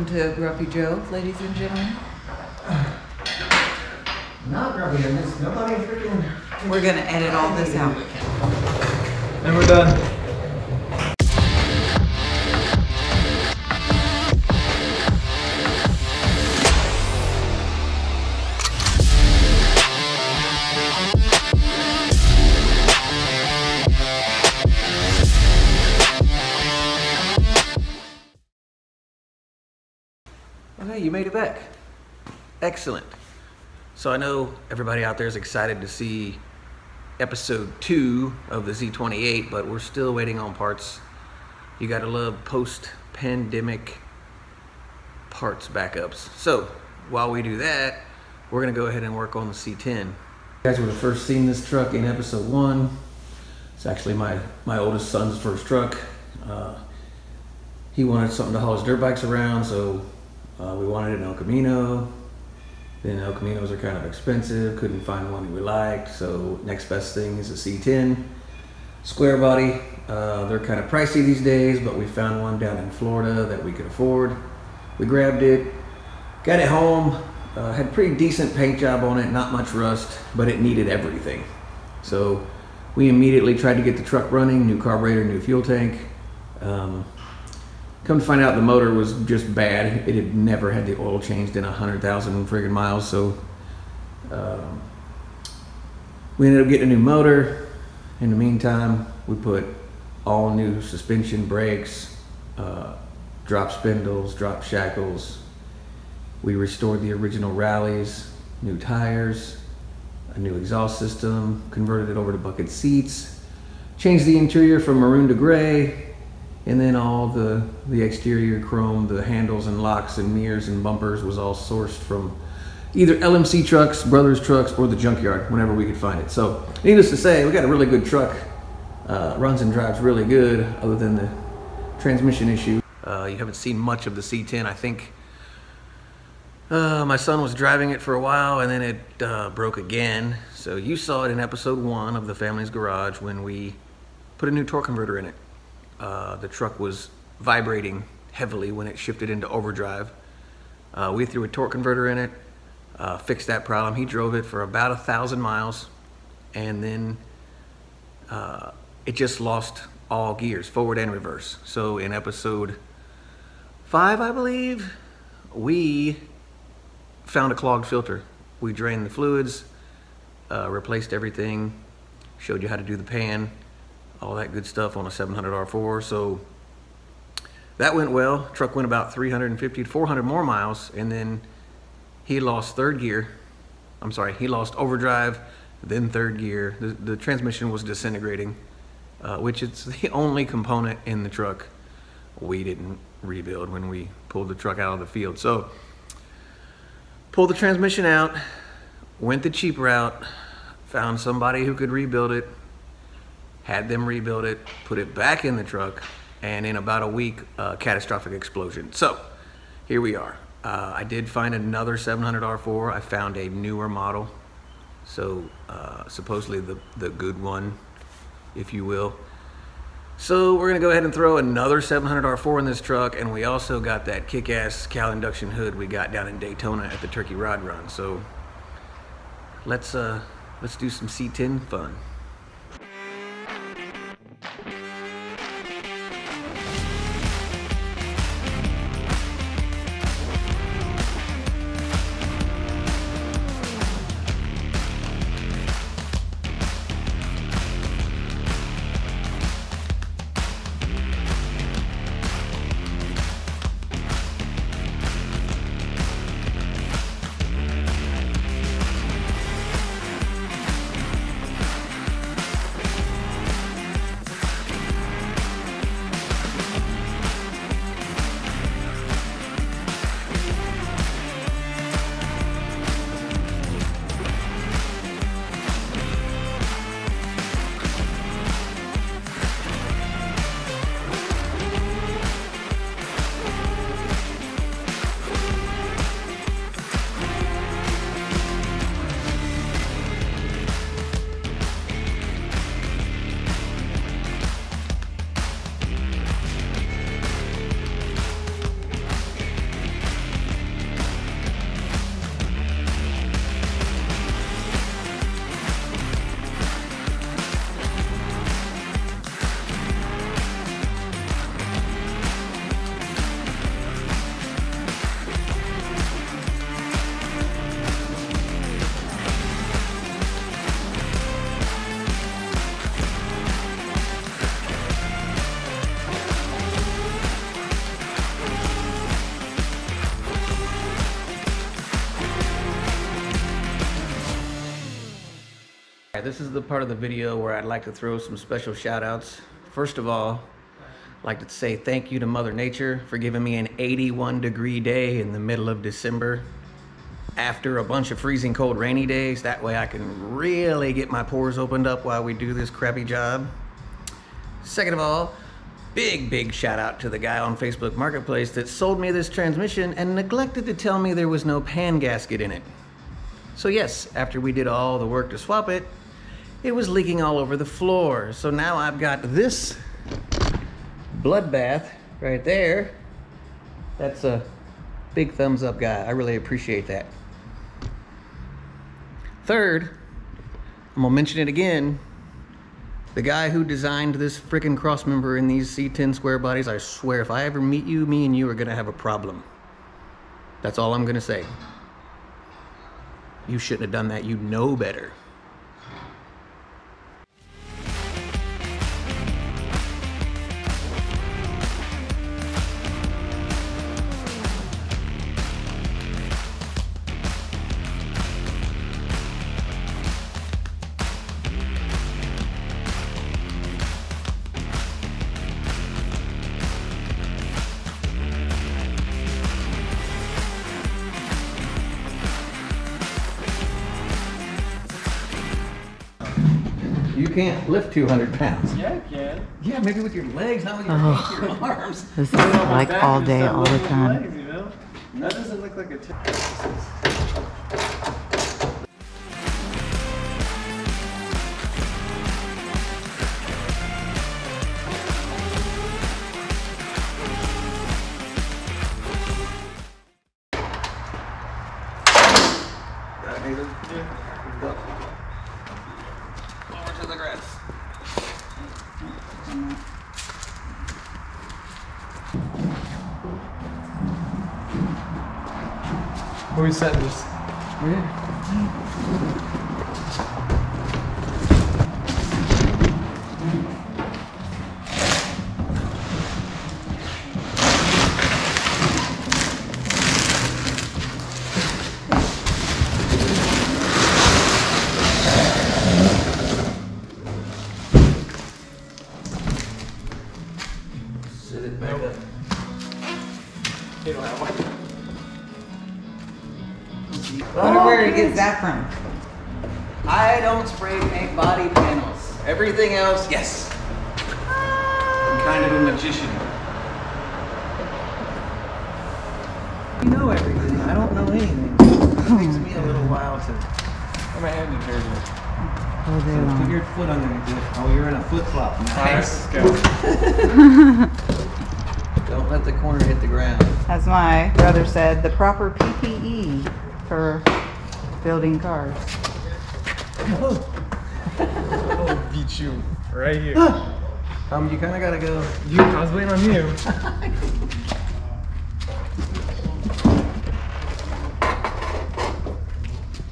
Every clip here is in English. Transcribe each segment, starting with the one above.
to Grumpy Joe, ladies and gentlemen. Not Grumpy, nobody freaking... We're gonna edit all this out. And we're done. Okay, you made it back. Excellent. So I know everybody out there is excited to see episode 2 of the Z28, but we're still waiting on parts. You gotta love post-pandemic parts backups. So while we do that, we're gonna go ahead and work on the C10. You guys would have first seen this truck in episode 1. It's actually my oldest son's first truck. He wanted something to haul his dirt bikes around, so we wanted an El Camino. Then El Caminos are kind of expensive, couldn't find one we liked, so next best thing is a C10 square body. They're kind of pricey these days, but we found one down in Florida that we could afford. We grabbed it, got it home, had a pretty decent paint job on it, not much rust, but it needed everything. So we immediately tried to get the truck running, new carburetor, new fuel tank. Come to find out the motor was just bad. It had never had the oil changed in 100,000 friggin' miles, so we ended up getting a new motor. In the meantime, we put all new suspension brakes, drop spindles, drop shackles. We restored the original rallies, new tires, a new exhaust system, converted it over to bucket seats, changed the interior from maroon to gray, and then all the exterior chrome, the handles and locks and mirrors and bumpers was all sourced from either LMC trucks, Brothers trucks, or the junkyard, whenever we could find it. So needless to say, we got a really good truck. Runs and drives really good, other than the transmission issue. You haven't seen much of the C10. I think my son was driving it for a while and then it broke again. So you saw it in episode 1 of the Family's Garage when we put a new torque converter in it. The truck was vibrating heavily when it shifted into overdrive. We threw a torque converter in it, fixed that problem. He drove it for about 1,000 miles, and then it just lost all gears, forward and reverse. So in episode 5, I believe, we found a clogged filter. We drained the fluids, replaced everything, showed you how to do the pan, all that good stuff on a 700 R4. So that went well. Truck went about 350 to 400 more miles, and then he lost third gear. I'm sorry, he lost overdrive, then third gear. The transmission was disintegrating, which it's the only component in the truck we didn't rebuild when we pulled the truck out of the field. So pulled the transmission out, went the cheap route, found somebody who could rebuild it, had them rebuild it, put it back in the truck, and in about a week, catastrophic explosion. So here we are. I did find another 700 R4. I found a newer model, so supposedly the good one, if you will. So we're gonna go ahead and throw another 700 R4 in this truck, and we also got that kick-ass cowl induction hood we got down in Daytona at the Turkey Rod Run. So let's do some C10 fun. This is the part of the video where I'd like to throw some special shout outs. First of all, I'd like to say thank you to Mother Nature for giving me an 81-degree day in the middle of December after a bunch of freezing cold rainy days. That way I can really get my pores opened up while we do this crappy job. Second of all, big shout out to the guy on Facebook Marketplace that sold me this transmission and neglected to tell me there was no pan gasket in it. So yes, after we did all the work to swap it, it was leaking all over the floor. So now I've got this bloodbath right there. That's a big thumbs up, guy. I really appreciate that. Third, I'm gonna mention it again. The guy who designed this frickin' crossmember in these C10 square bodies, I swear if I ever meet you, me and you are gonna have a problem. That's all I'm gonna say. You shouldn't have done that. You know better. You can't lift 200 pounds. Yeah, I can. Yeah, maybe with your legs, not with your hands, your arms. This is like all day, all the time. Legs, you know? That doesn't look like a Over to the grass. Where we setting this? Sit it back up. You don't have one. I wonder where he gets that from. I don't spray paint body panels. Everything else, yes. I'm kind of a magician. You know everything. I don't know anything. It takes me a little while to... My hand is dirty. All day Put long. your foot underneath it. Oh, you're in a flip flop. Nice. Let's go. Don't let the corner hit the ground. As my brother said, the proper PPE for building cars. I'll beat you right here. You kind of gotta go. I was waiting on you.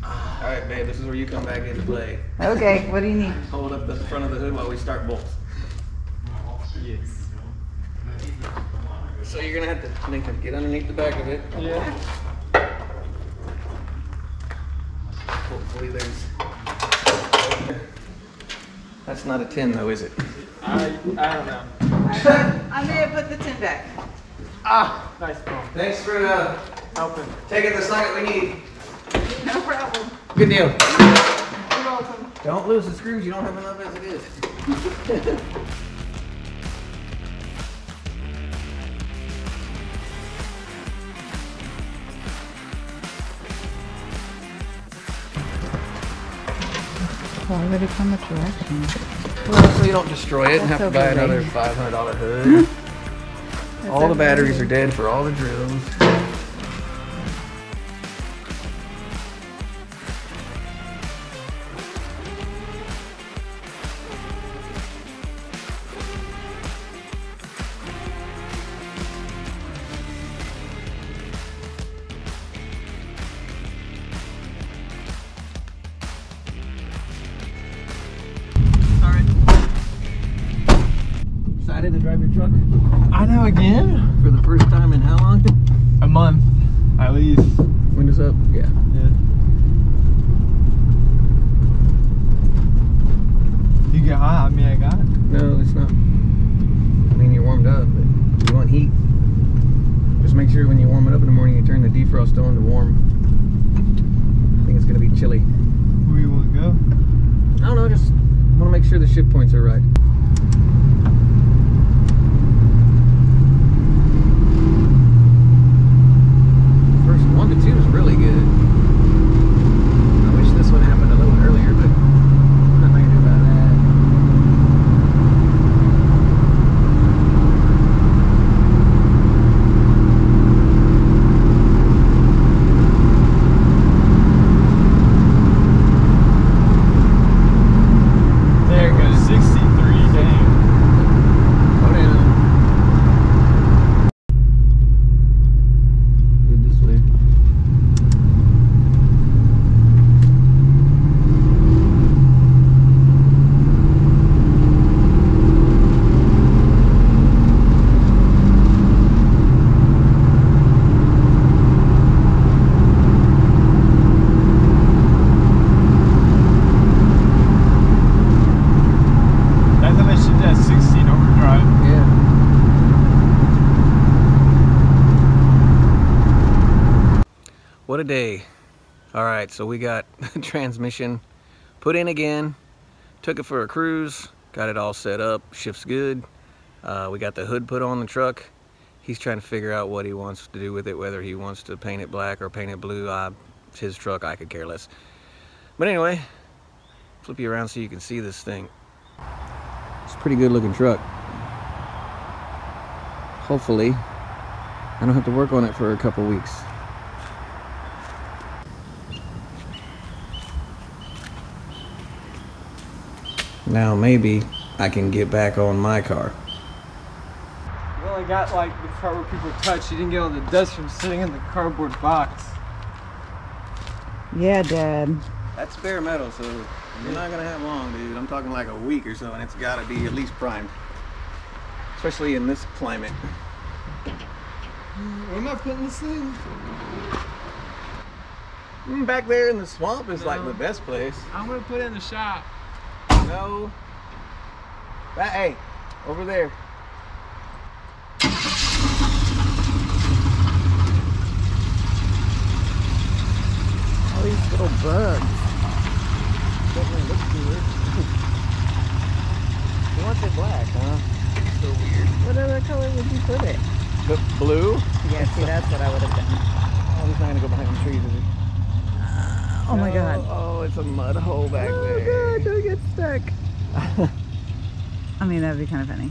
All right, babe. This is where you come back into play. Okay, what do you need? Hold up the front of the hood while we start bolts. Yes. So you're gonna have to get underneath the back of it. Yeah. Hopefully there's... That's not a 10 though, is it? I don't know. I may have put the tin back. Ah! Nice ball. Thanks for Helping. taking the socket we need. No problem. Good deal. You're welcome. Don't lose the screws, you don't have enough as it is. Why would it come with directions? Well, so you don't destroy it and have to buy That's another $500 hood. All the batteries are dead for all the drills. Excited to drive your truck I know again. for the first time in how long? A month, at least. Windows up? Yeah. Yeah. get hot. I mean, I got it. No, it's not. I mean, you're warmed up, but you want heat. Just make sure when you warm it up in the morning, you turn the defrost on to warm. I think it's gonna be chilly. Where you want to go? I don't know, just want to make sure the shift points are right. First 1 to 2 is really good. I wish this one happened a little earlier, but nothing I can do about that. There it goes. 63. Dang. Slow down. Good this way. That's how they should do at 16 overdrive. Yeah. What a day. All right, so we got the transmission put in again, took it for a cruise, got it all set up, shift's good. We got the hood put on the truck. He's trying to figure out what he wants to do with it, whether he wants to paint it black or paint it blue. It's his truck, I could care less. But anyway, flip you around so you can see this thing. It's a pretty good looking truck. Hopefully, I don't have to work on it for a couple weeks. Now maybe I can get back on my car. You only got like the part where people touch. You didn't get all the dust from sitting in the cardboard box. Yeah, Dad. That's bare metal, so you're not gonna have long, dude. I'm talking like a week or so, and it's gotta be at least primed. Especially in this climate. Where am I putting this thing? Back there in the swamp is like the best place. I'm gonna put it in the shop. No. Hey, over there. All these little bugs. Definitely looks cooler. You want it black, huh? So weird. What other color would you put it? The blue? Yeah, see, that's what I would have done. Oh, he's not gonna go behind the trees, is he? Oh my God. Oh, it's a mud hole back Oh there. God, don't get stuck. I mean, that'd be kind of funny.